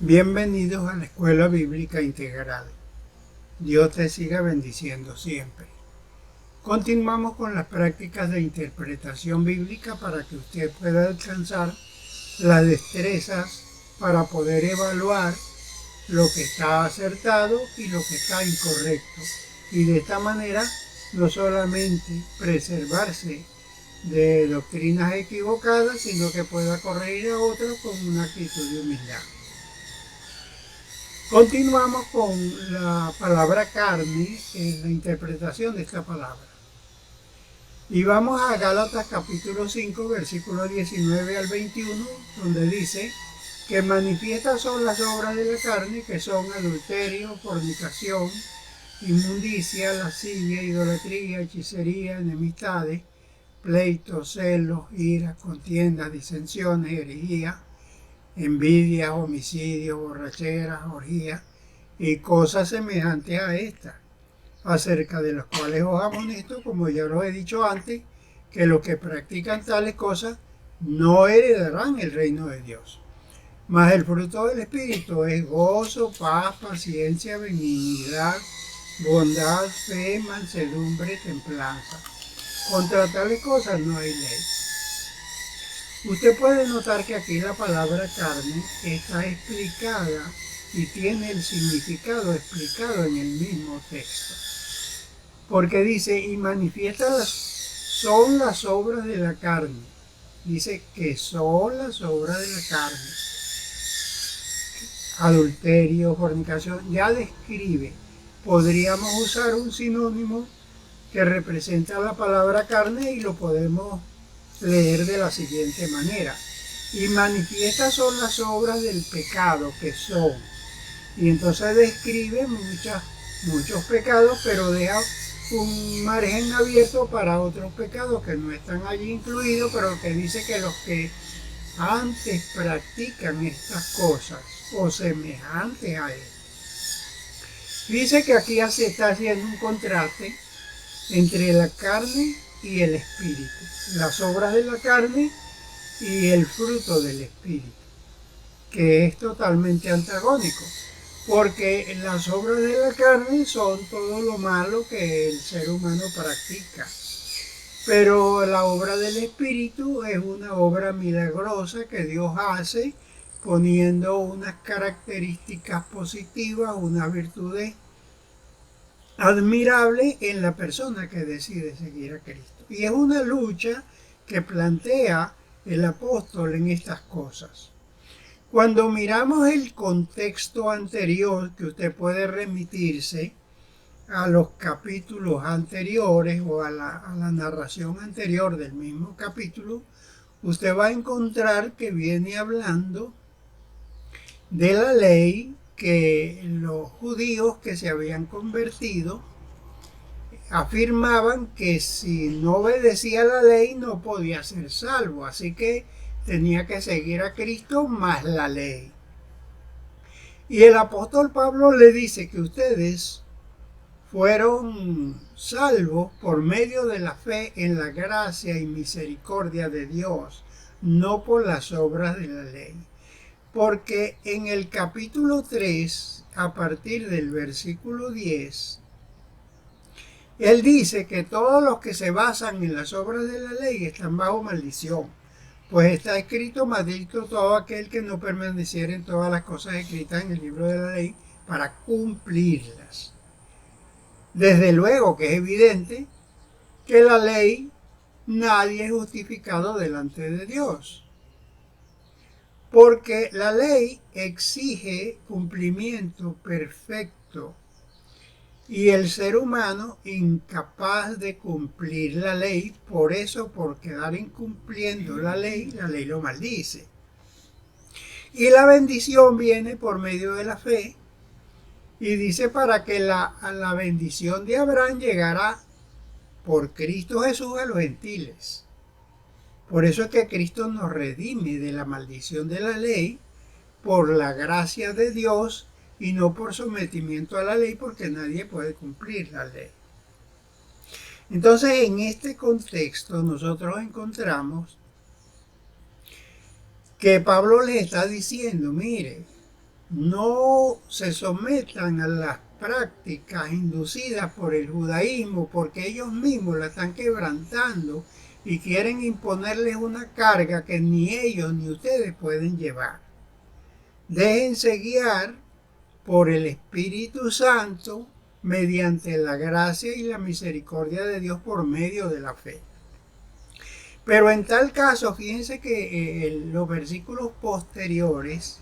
Bienvenidos a la Escuela Bíblica Integral. Dios te siga bendiciendo siempre. Continuamos con las prácticas de interpretación bíblica para que usted pueda alcanzar las destrezas para poder evaluar lo que está acertado y lo que está incorrecto. Y de esta manera no solamente preservarse de doctrinas equivocadas, sino que pueda corregir a otros con una actitud de humildad. Continuamos con la palabra carne en la interpretación de esta palabra. Y vamos a Gálatas capítulo 5, versículos 19 al 21, donde dice que manifiestas son las obras de la carne, que son adulterio, fornicación, inmundicia, lascivia, idolatría, hechicería, enemistades, pleitos, celos, ira, contiendas, disensiones, herejía, envidia, homicidio, borracheras, orgías y cosas semejantes a estas, acerca de las cuales os amonesto, como ya lo he dicho antes, que los que practican tales cosas no heredarán el reino de Dios. Mas el fruto del Espíritu es gozo, paz, paciencia, benignidad, bondad, fe, mansedumbre, templanza. Contra tales cosas no hay ley. Usted puede notar que aquí la palabra carne está explicada y tiene el significado explicado en el mismo texto. Porque dice, y manifiestas son las obras de la carne. Dice que son las obras de la carne. Adulterio, fornicación, ya describe. Podríamos usar un sinónimo que representa la palabra carne y lo podemos leer de la siguiente manera. Y manifiestas son las obras del pecado que son. Y entonces describe muchos pecados, pero deja un margen abierto para otros pecados que no están allí incluidos, pero que dice que los que antes practican estas cosas o semejantes a él. Dice que aquí se está haciendo un contraste entre la carne y el espíritu, las obras de la carne y el fruto del espíritu, que es totalmente antagónico, porque las obras de la carne son todo lo malo que el ser humano practica, pero la obra del espíritu es una obra milagrosa que Dios hace poniendo unas características positivas, unas virtudes admirable en la persona que decide seguir a Cristo. Y es una lucha que plantea el apóstol en estas cosas. Cuando miramos el contexto anterior, que usted puede remitirse a los capítulos anteriores o a la narración anterior del mismo capítulo, usted va a encontrar que viene hablando de la ley que los judíos que se habían convertido afirmaban que si no obedecía la ley no podía ser salvo, así que tenía que seguir a Cristo más la ley. Y el apóstol Pablo le dice que ustedes fueron salvos por medio de la fe en la gracia y misericordia de Dios, no por las obras de la ley. Porque en el capítulo 3, a partir del versículo 10, él dice que todos los que se basan en las obras de la ley están bajo maldición, pues está escrito: maldito todo aquel que no permaneciera en todas las cosas escritas en el libro de la ley para cumplirlas. Desde luego que es evidente que la ley nadie es justificado delante de Dios, porque la ley exige cumplimiento perfecto y el ser humano incapaz de cumplir la ley, por eso, por quedar incumpliendo la ley lo maldice. Y la bendición viene por medio de la fe, y dice para que la bendición de Abraham llegara por Cristo Jesús a los gentiles. Por eso es que Cristo nos redime de la maldición de la ley por la gracia de Dios y no por sometimiento a la ley, porque nadie puede cumplir la ley. Entonces, en este contexto nosotros encontramos que Pablo les está diciendo: mire, no se sometan a las prácticas inducidas por el judaísmo, porque ellos mismos la están quebrantando y quieren imponerles una carga que ni ellos ni ustedes pueden llevar. Déjense guiar por el Espíritu Santo mediante la gracia y la misericordia de Dios por medio de la fe. Pero en tal caso, fíjense que los versículos posteriores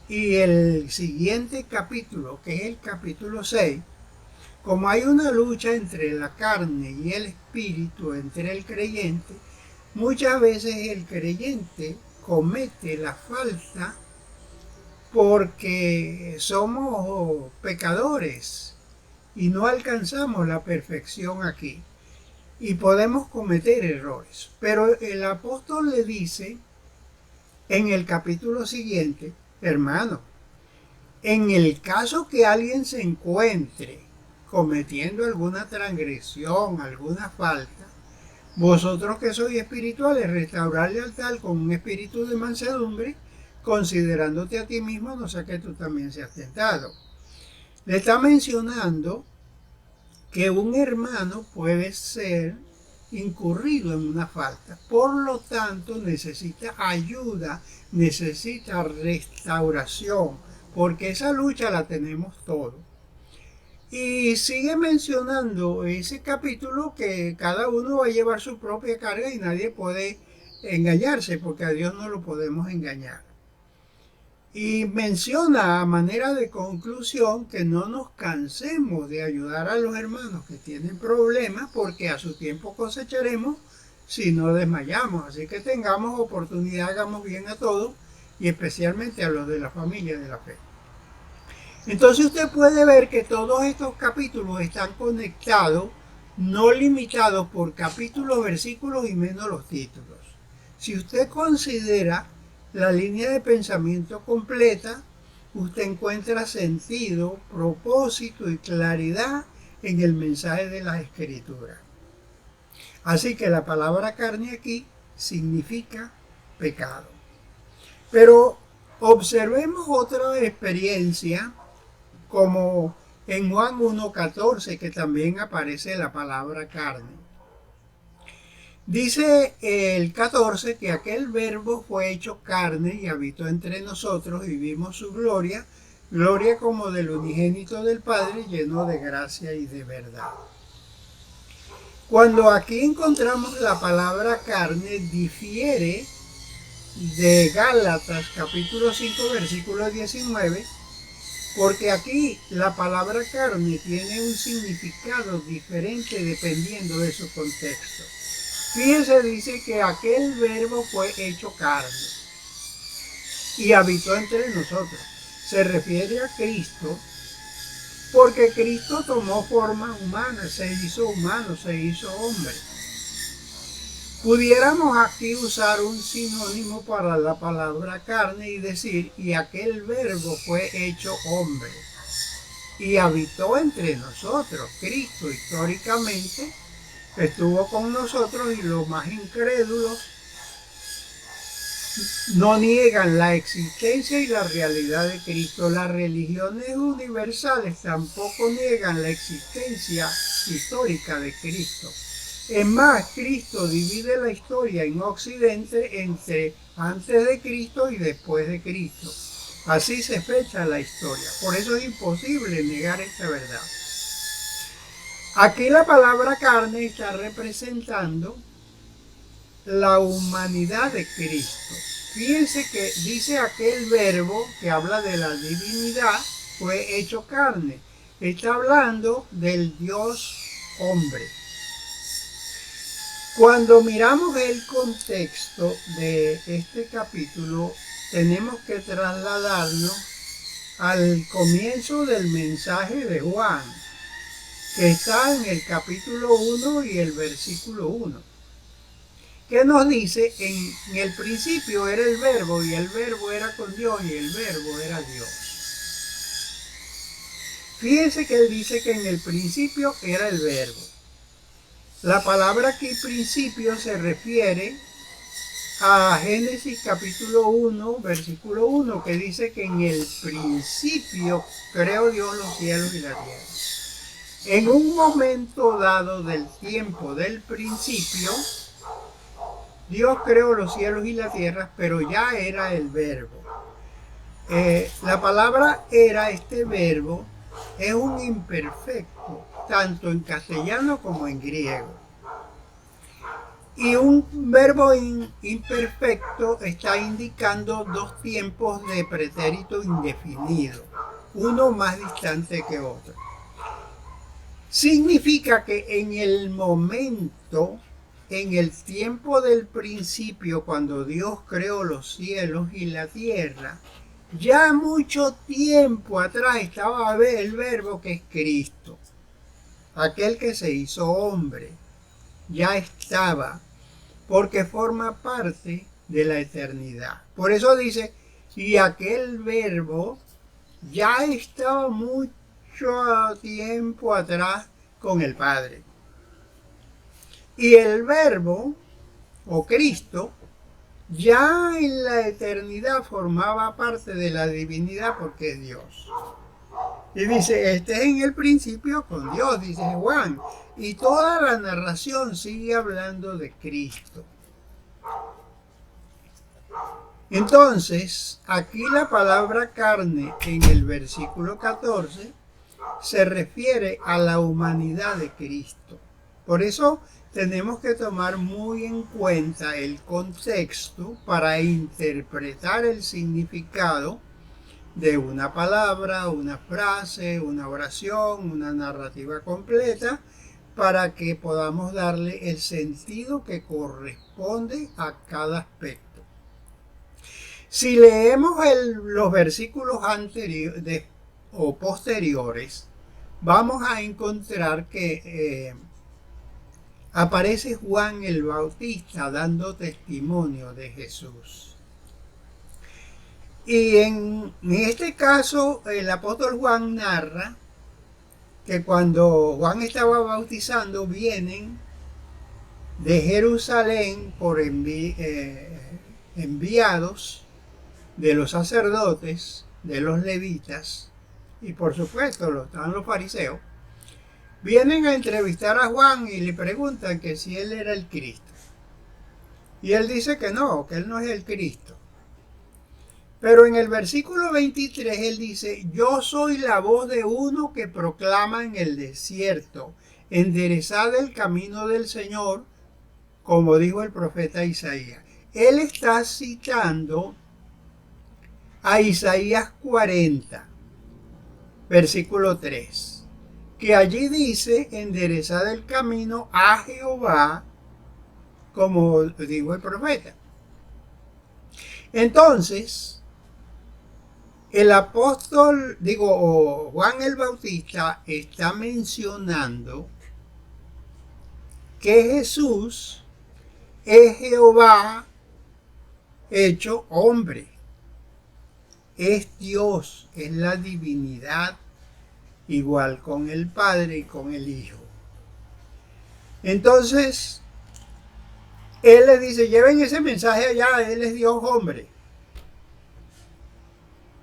y el siguiente capítulo, que es el capítulo 6, como hay una lucha entre la carne y el espíritu, entre el creyente, muchas veces el creyente comete la falta porque somos pecadores y no alcanzamos la perfección aquí. Y podemos cometer errores. Pero el apóstol le dice en el capítulo siguiente, hermano, en el caso que alguien se encuentre cometiendo alguna transgresión, alguna falta, vosotros que sois espirituales, restaurarle al tal con un espíritu de mansedumbre, considerándote a ti mismo, no sea que tú también seas tentado. Le está mencionando que un hermano puede ser incurrido en una falta, por lo tanto necesita ayuda, necesita restauración, porque esa lucha la tenemos todos. Y sigue mencionando ese capítulo que cada uno va a llevar su propia carga y nadie puede engañarse, porque a Dios no lo podemos engañar. Y menciona a manera de conclusión que no nos cansemos de ayudar a los hermanos que tienen problemas, porque a su tiempo cosecharemos si no desmayamos. Así que tengamos oportunidad, hagamos bien a todos y especialmente a los de la familia de la fe. Entonces usted puede ver que todos estos capítulos están conectados, no limitados por capítulos, versículos y menos los títulos. Si usted considera la línea de pensamiento completa, usted encuentra sentido, propósito y claridad en el mensaje de las Escrituras. Así que la palabra carne aquí significa pecado. Pero observemos otra experiencia como en Juan 1:14, que también aparece la palabra carne. Dice el 14 que aquel verbo fue hecho carne y habitó entre nosotros y vimos su gloria, gloria como del unigénito del Padre, lleno de gracia y de verdad. Cuando aquí encontramos la palabra carne, difiere de Gálatas capítulo 5 versículo 19, porque aquí la palabra carne tiene un significado diferente dependiendo de su contexto. Fíjense, dice que aquel verbo fue hecho carne y habitó entre nosotros. Se refiere a Cristo porque Cristo tomó forma humana, se hizo humano, se hizo hombre. Pudiéramos aquí usar un sinónimo para la palabra carne y decir, y aquel verbo fue hecho hombre y habitó entre nosotros. Cristo históricamente estuvo con nosotros y los más incrédulos no niegan la existencia y la realidad de Cristo. Las religiones universales tampoco niegan la existencia histórica de Cristo. Es más, Cristo divide la historia en Occidente entre antes de Cristo y después de Cristo. Así se fecha la historia. Por eso es imposible negar esta verdad. Aquí la palabra carne está representando la humanidad de Cristo. Fíjense que dice aquel verbo que habla de la divinidad fue hecho carne. Está hablando del Dios hombre. Cuando miramos el contexto de este capítulo, tenemos que trasladarnos al comienzo del mensaje de Juan, que está en el capítulo 1 y el versículo 1, que nos dice, en el principio era el verbo, y el verbo era con Dios, y el verbo era Dios. Fíjense que él dice que en el principio era el verbo. La palabra aquí principio se refiere a Génesis capítulo 1, versículo 1, que dice que en el principio creó Dios los cielos y la tierra. En un momento dado del tiempo del principio, Dios creó los cielos y la tierra, pero ya era el verbo. La palabra era, este verbo, es un imperfecto, tanto en castellano como en griego. Y un verbo imperfecto está indicando dos tiempos de pretérito indefinido, uno más distante que otro. Significa que en el momento, en el tiempo del principio, cuando Dios creó los cielos y la tierra, ya mucho tiempo atrás estaba el verbo que es Cristo, aquel que se hizo hombre. Ya estaba, porque forma parte de la eternidad. Por eso dice, y aquel verbo ya estaba mucho tiempo atrás con el Padre. Y el verbo, o Cristo, ya en la eternidad formaba parte de la divinidad porque es Dios. Y dice, este es en el principio con Dios, dice Juan. Y toda la narración sigue hablando de Cristo. Entonces, aquí la palabra carne en el versículo 14 se refiere a la humanidad de Cristo. Por eso tenemos que tomar muy en cuenta el contexto para interpretar el significado de una palabra, una frase, una oración, una narrativa completa, para que podamos darle el sentido que corresponde a cada aspecto. Si leemos los versículos anteriores o posteriores, vamos a encontrar que aparece Juan el Bautista dando testimonio de Jesús. Y en este caso, el apóstol Juan narra que cuando Juan estaba bautizando, vienen de Jerusalén por enviados de los sacerdotes, de los levitas, y por supuesto están los fariseos, vienen a entrevistar a Juan y le preguntan que si él era el Cristo. Y él dice que no, que él no es el Cristo. Pero en el versículo 23 él dice, yo soy la voz de uno que proclama en el desierto, enderezad el camino del Señor, como dijo el profeta Isaías. Él está citando a Isaías 40, versículo 3, que allí dice, enderezad el camino a Jehová, como dijo el profeta. Entonces, el apóstol, Juan el Bautista está mencionando que Jesús es Jehová hecho hombre. Es Dios, es la divinidad, igual con el Padre y con el Hijo. Entonces, él le dice, lleven ese mensaje allá, él es Dios hombre.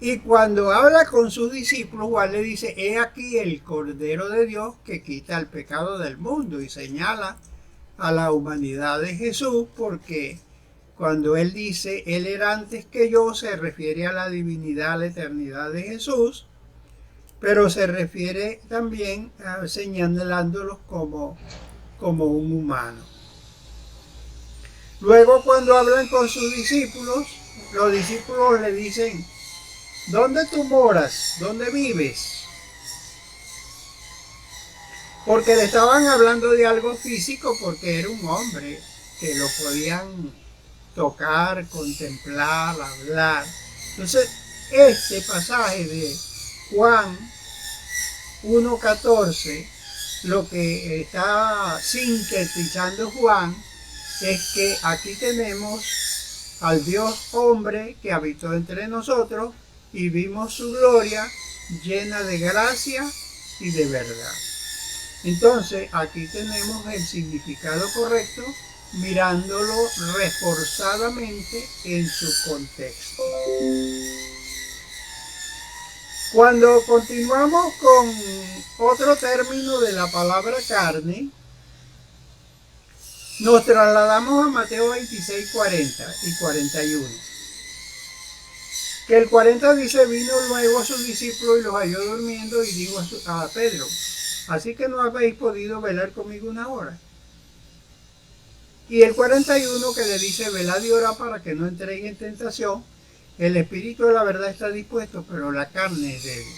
Y cuando habla con sus discípulos, Juan le dice, he aquí el Cordero de Dios que quita el pecado del mundo, y señala a la humanidad de Jesús, porque cuando él dice, él era antes que yo, se refiere a la divinidad, a la eternidad de Jesús, pero se refiere también a señalándolos como un humano. Luego, cuando hablan con sus discípulos, los discípulos le dicen, ¿dónde tú moras? ¿Dónde vives? Porque le estaban hablando de algo físico, porque era un hombre que lo podían tocar, contemplar, hablar. Entonces, este pasaje de Juan 1:14, lo que está sintetizando Juan es que aquí tenemos al Dios hombre que habitó entre nosotros y vimos su gloria llena de gracia y de verdad. Entonces, aquí tenemos el significado correcto mirándolo reforzadamente en su contexto. Cuando continuamos con otro término de la palabra carne, nos trasladamos a Mateo 26, 40 y 41. Que el 40 dice: vino luego a sus discípulos y los halló durmiendo y dijo a Pedro: así que no habéis podido velar conmigo una hora. Y el 41 que le dice: velad y orad para que no entréis en tentación. El espíritu de la verdad está dispuesto, pero la carne es débil.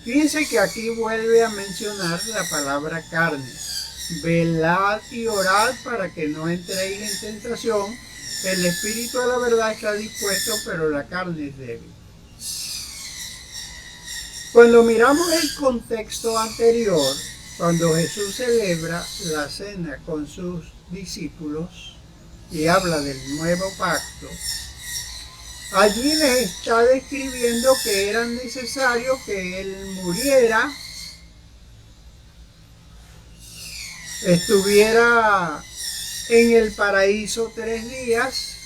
Fíjense que aquí vuelve a mencionar la palabra carne. Velad y orad para que no entréis en tentación. El espíritu de la verdad está dispuesto, pero la carne es débil. Cuando miramos el contexto anterior, cuando Jesús celebra la cena con sus discípulos y habla del nuevo pacto, allí les está describiendo que era necesario que Él muriera, estuviera en el paraíso 3 días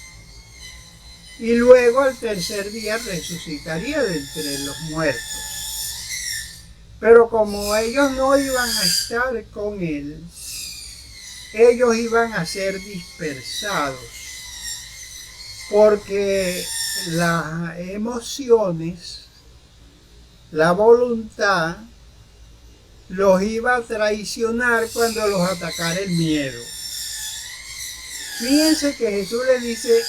y luego al tercer día resucitaría de entre los muertos. Pero como ellos no iban a estar con Él, ellos iban a ser dispersados, porque las emociones, la voluntad, los iba a traicionar cuando los atacara el miedo. Fíjense que Jesús les dice: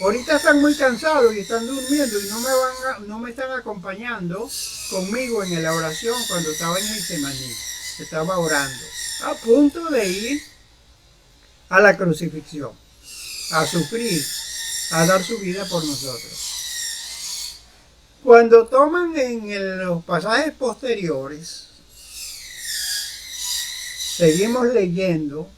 ahorita están muy cansados y están durmiendo y no me están acompañando conmigo en la oración cuando estaba en Getsemaní. Estaba orando, a punto de ir a la crucifixión, a sufrir, a dar su vida por nosotros. Cuando toman en los pasajes posteriores, seguimos leyendo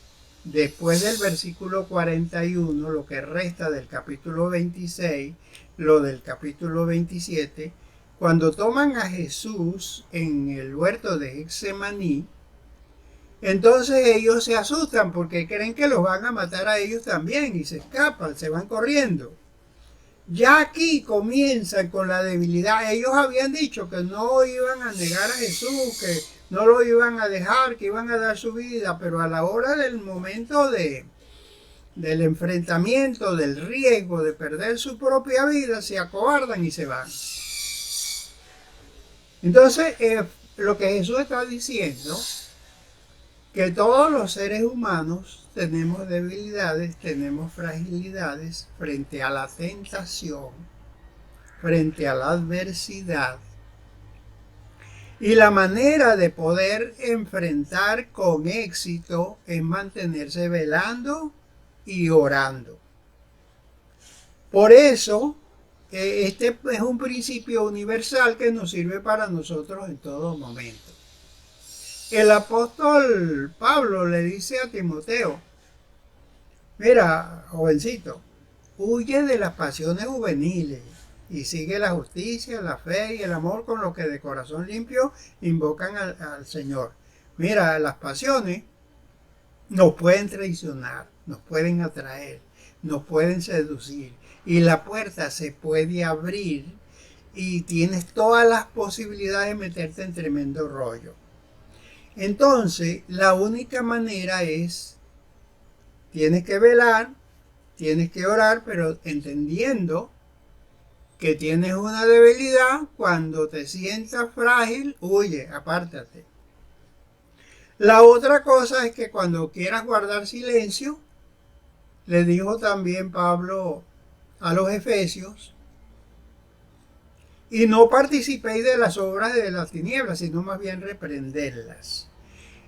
después del versículo 41, lo que resta del capítulo 26, lo del capítulo 27, cuando toman a Jesús en el huerto de Getsemaní, entonces ellos se asustan porque creen que los van a matar a ellos también y se escapan, se van corriendo. Ya aquí comienzan con la debilidad. Ellos habían dicho que no iban a negar a Jesús, que no lo iban a dejar, que iban a dar su vida, pero a la hora del momento del enfrentamiento, del riesgo de perder su propia vida, se acobardan y se van. Entonces, lo que Jesús está diciendo, que todos los seres humanos tenemos debilidades, tenemos fragilidades frente a la tentación, frente a la adversidad. Y la manera de poder enfrentar con éxito es mantenerse velando y orando. Por eso, este es un principio universal que nos sirve para nosotros en todo momento. El apóstol Pablo le dice a Timoteo: mira, jovencito, huye de las pasiones juveniles y sigue la justicia, la fe y el amor con los que de corazón limpio invocan al Señor. Mira, las pasiones nos pueden traicionar, nos pueden atraer, nos pueden seducir y la puerta se puede abrir y tienes todas las posibilidades de meterte en tremendo rollo. Entonces, la única manera es, tienes que velar, tienes que orar, pero entendiendo que tienes una debilidad. Cuando te sientas frágil, huye, apártate. La otra cosa es que cuando quieras guardar silencio, le dijo también Pablo a los Efesios: y no participéis de las obras de las tinieblas, sino más bien reprenderlas.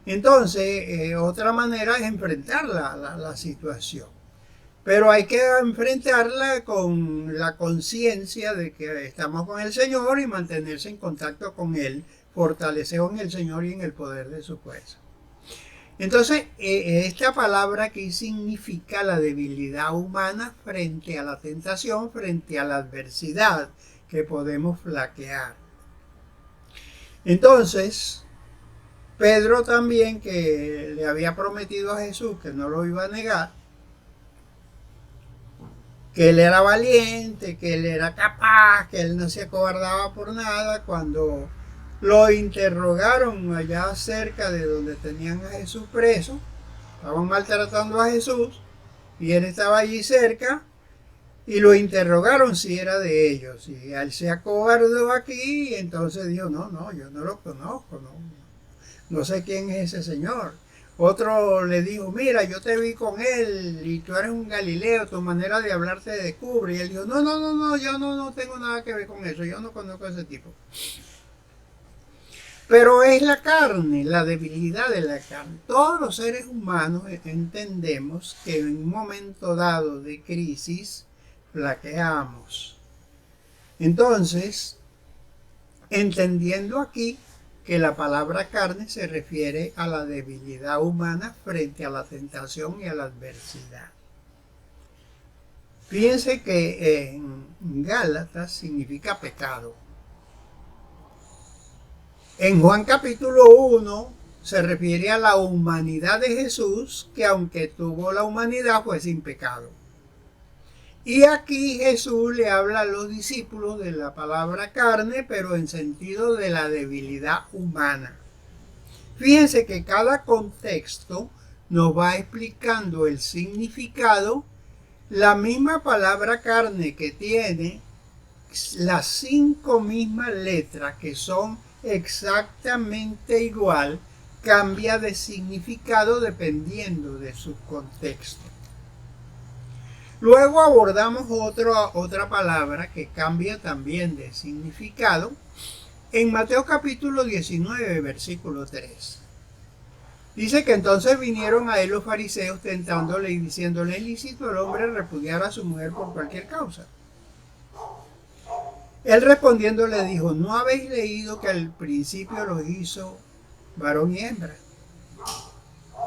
Entonces, otra manera es enfrentar la situación. Pero hay que enfrentarla con la conciencia de que estamos con el Señor y mantenerse en contacto con Él, fortalecido en el Señor y en el poder de su fuerza. Entonces, esta palabra aquí significa la debilidad humana frente a la tentación, frente a la adversidad que podemos flaquear. Entonces, Pedro también, que le había prometido a Jesús que no lo iba a negar, que él era valiente, que él era capaz, que él no se acobardaba por nada. Cuando lo interrogaron allá cerca de donde tenían a Jesús preso, estaban maltratando a Jesús y él estaba allí cerca y lo interrogaron si era de ellos. Y él se acobardó aquí y entonces dijo, no, yo no lo conozco, no sé quién es ese señor. Otro le dijo, mira, yo te vi con él y tú eres un Galileo, tu manera de hablar te descubre. Y él dijo, no, yo no tengo nada que ver con eso, yo no conozco a ese tipo. Pero es la carne, la debilidad de la carne. Todos los seres humanos entendemos que en un momento dado de crisis flaqueamos. Entonces, entendiendo aquí que la palabra carne se refiere a la debilidad humana frente a la tentación y a la adversidad. Fíjense que en Gálatas significa pecado. En Juan capítulo 1 se refiere a la humanidad de Jesús, que aunque tuvo la humanidad fue sin pecado. Y aquí Jesús le habla a los discípulos de la palabra carne, pero en sentido de la debilidad humana. Fíjense que cada contexto nos va explicando el significado. La misma palabra carne, que tiene las 5 mismas letras que son exactamente igual, cambia de significado dependiendo de su contexto. Luego abordamos otra palabra que cambia también de significado en Mateo capítulo 19, versículo 3. Dice que entonces vinieron a él los fariseos tentándole y diciéndole, ¿es lícito el hombre repudiar a su mujer por cualquier causa? Él respondiendo le dijo, ¿no habéis leído que al principio los hizo varón y hembra?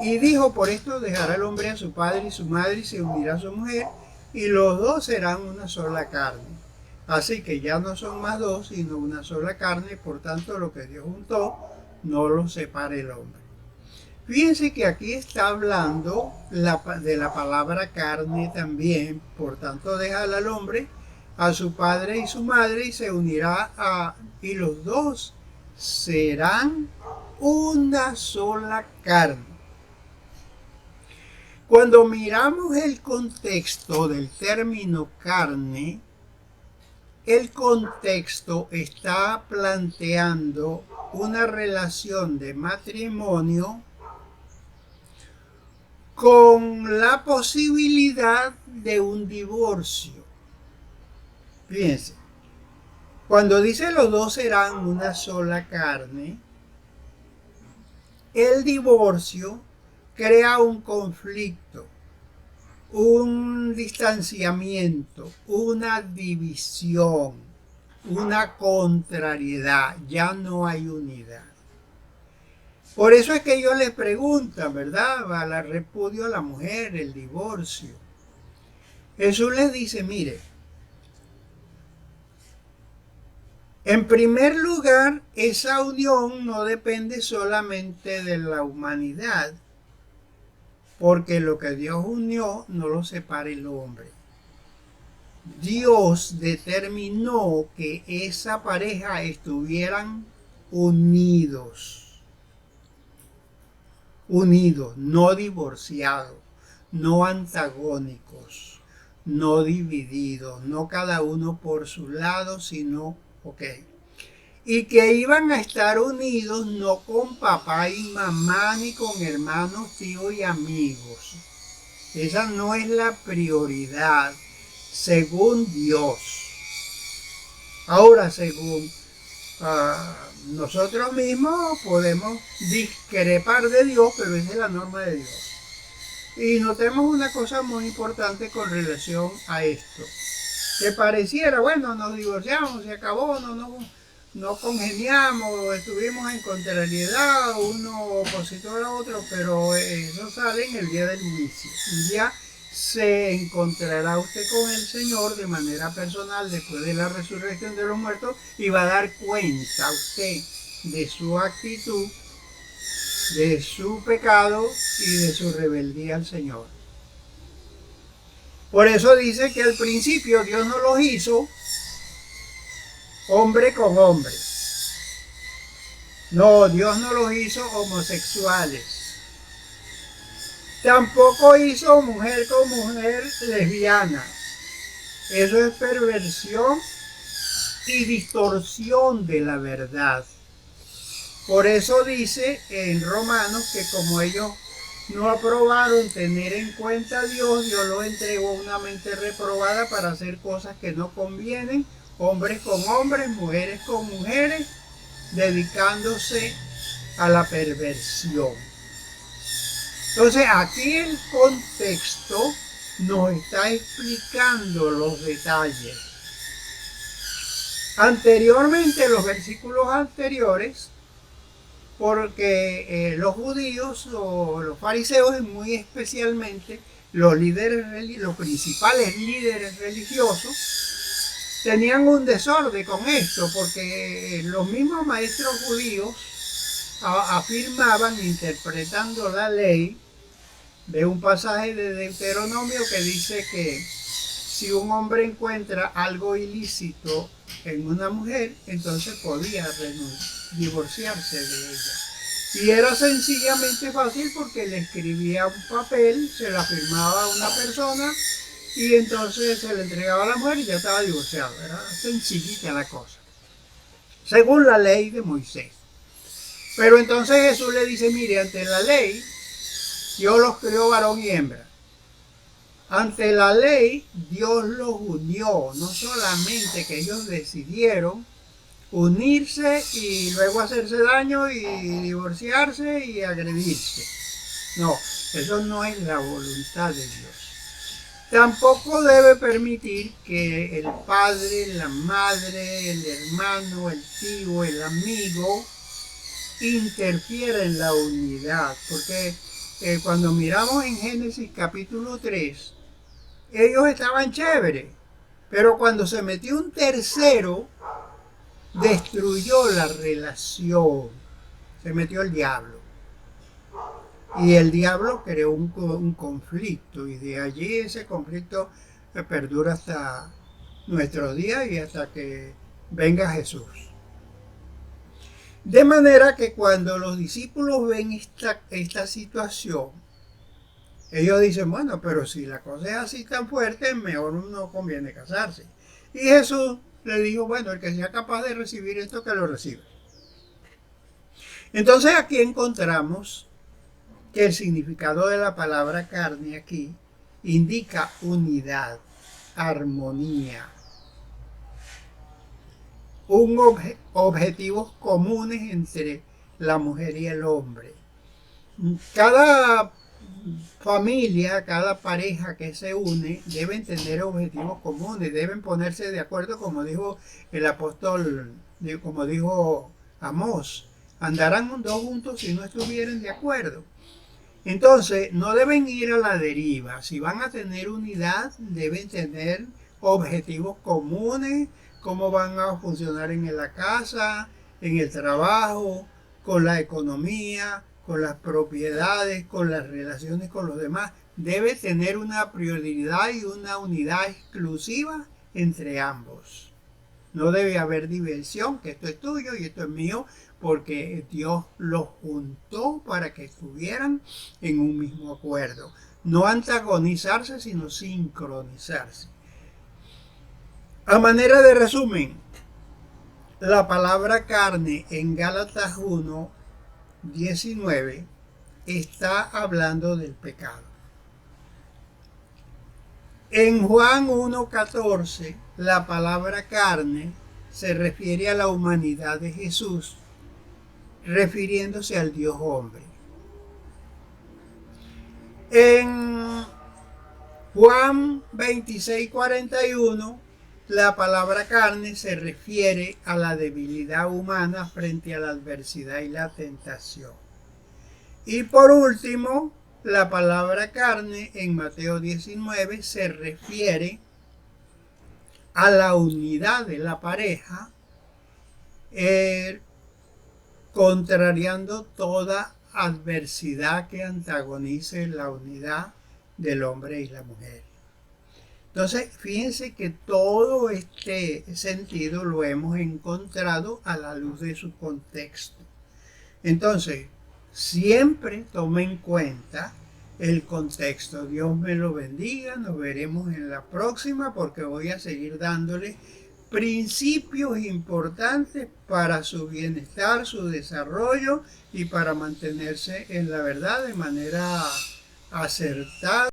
Y dijo, por esto dejará el hombre a su padre y su madre y se unirá a su mujer, y los dos serán una sola carne. Así que ya no son más dos, sino una sola carne, por tanto lo que Dios juntó, no lo separe el hombre. Fíjense que aquí está hablando de la palabra carne también, por tanto dejará al hombre a su padre y su madre y se unirá y los dos serán una sola carne. Cuando miramos el contexto del término carne, el contexto está planteando una relación de matrimonio con la posibilidad de un divorcio. Fíjense, cuando dice los dos serán una sola carne, el divorcio crea un conflicto, un distanciamiento, una división, una contrariedad, ya no hay unidad. Por eso es que ellos les preguntan, ¿verdad? A la repudio a la mujer, el divorcio. Jesús les dice, mire, en primer lugar, esa unión no depende solamente de la humanidad, porque lo que Dios unió no lo separa el hombre. Dios determinó que esa pareja estuvieran unidos, no divorciados, no antagónicos, no divididos, no cada uno por su lado, sino y que iban a estar unidos no con papá y mamá, ni con hermanos, tíos y amigos. Esa no es la prioridad, según Dios. Ahora, según nosotros mismos, podemos discrepar de Dios, pero esa es la norma de Dios. Y notemos una cosa muy importante con relación a esto. Que pareciera, bueno, nos divorciamos, se acabó, no congeniamos, estuvimos en contrariedad, uno opositor a otro, pero eso sale en el día del juicio. Un día se encontrará usted con el Señor de manera personal después de la resurrección de los muertos y va a dar cuenta usted de su actitud, de su pecado y de su rebeldía al Señor. Por eso dice que al principio Dios no los hizo hombre con hombre. No, Dios no los hizo homosexuales. Tampoco hizo mujer con mujer lesbiana. Eso es perversión y distorsión de la verdad. Por eso dice en Romanos que como ellos no aprobaron tener en cuenta a Dios, Dios los entregó una mente reprobada para hacer cosas que no convienen, hombres con hombres, mujeres con mujeres, dedicándose a la perversión. Entonces aquí el contexto nos está explicando los detalles. Anteriormente, los versículos anteriores, porque los judíos o los fariseos, muy especialmente los principales líderes religiosos, tenían un desorden con esto, porque los mismos maestros judíos afirmaban, interpretando la ley, de un pasaje de Deuteronomio que dice que si un hombre encuentra algo ilícito en una mujer, entonces podía divorciarse de ella. Y era sencillamente fácil porque le escribía un papel, se la firmaba a una persona y entonces se le entregaba a la mujer y ya estaba divorciado. Era sencillita la cosa, según la ley de Moisés. Pero entonces Jesús le dice, mire, ante la ley, Dios los creó varón y hembra. Ante la ley, Dios los unió. No solamente que ellos decidieron unirse y luego hacerse daño y divorciarse y agredirse. No, eso no es la voluntad de Dios. Tampoco debe permitir que el padre, la madre, el hermano, el tío, el amigo interfiera en la unidad, porque cuando miramos en Génesis capítulo 3, ellos estaban chéveres, pero cuando se metió un tercero, destruyó la relación. Se metió el diablo. Y el diablo creó un conflicto, y de allí ese conflicto perdura hasta nuestros días y hasta que venga Jesús. De manera que cuando los discípulos ven esta situación, ellos dicen, bueno, pero si la cosa es así tan fuerte, mejor no conviene casarse. Y Jesús le dijo, bueno, el que sea capaz de recibir esto, que lo reciba. Entonces aquí encontramos que el significado de la palabra carne aquí indica unidad, armonía, objetivos comunes entre la mujer y el hombre. Cada familia, cada pareja que se une deben tener objetivos comunes, deben ponerse de acuerdo, como dijo el apóstol, como dijo Amós, andarán dos juntos si no estuvieran de acuerdo. Entonces, no deben ir a la deriva. Si van a tener unidad, deben tener objetivos comunes, cómo van a funcionar en la casa, en el trabajo, con la economía, con las propiedades, con las relaciones con los demás. Debe tener una prioridad y una unidad exclusiva entre ambos. No debe haber diversión, que esto es tuyo y esto es mío, porque Dios los juntó para que estuvieran en un mismo acuerdo. No antagonizarse, sino sincronizarse. A manera de resumen, la palabra carne en Gálatas 1:19 está hablando del pecado. En Juan 1:14, la palabra carne se refiere a la humanidad de Jesús, refiriéndose al Dios hombre. En Juan 26:41, la palabra carne se refiere a la debilidad humana frente a la adversidad y la tentación. Y por último, la palabra carne en Mateo 19 se refiere a la unidad de la pareja, contrariando toda adversidad que antagonice la unidad del hombre y la mujer. Entonces, fíjense que todo este sentido lo hemos encontrado a la luz de su contexto. Entonces, siempre tome en cuenta el contexto. Dios me lo bendiga. Nos veremos en la próxima porque voy a seguir dándole principios importantes para su bienestar, su desarrollo y para mantenerse en la verdad de manera acertada.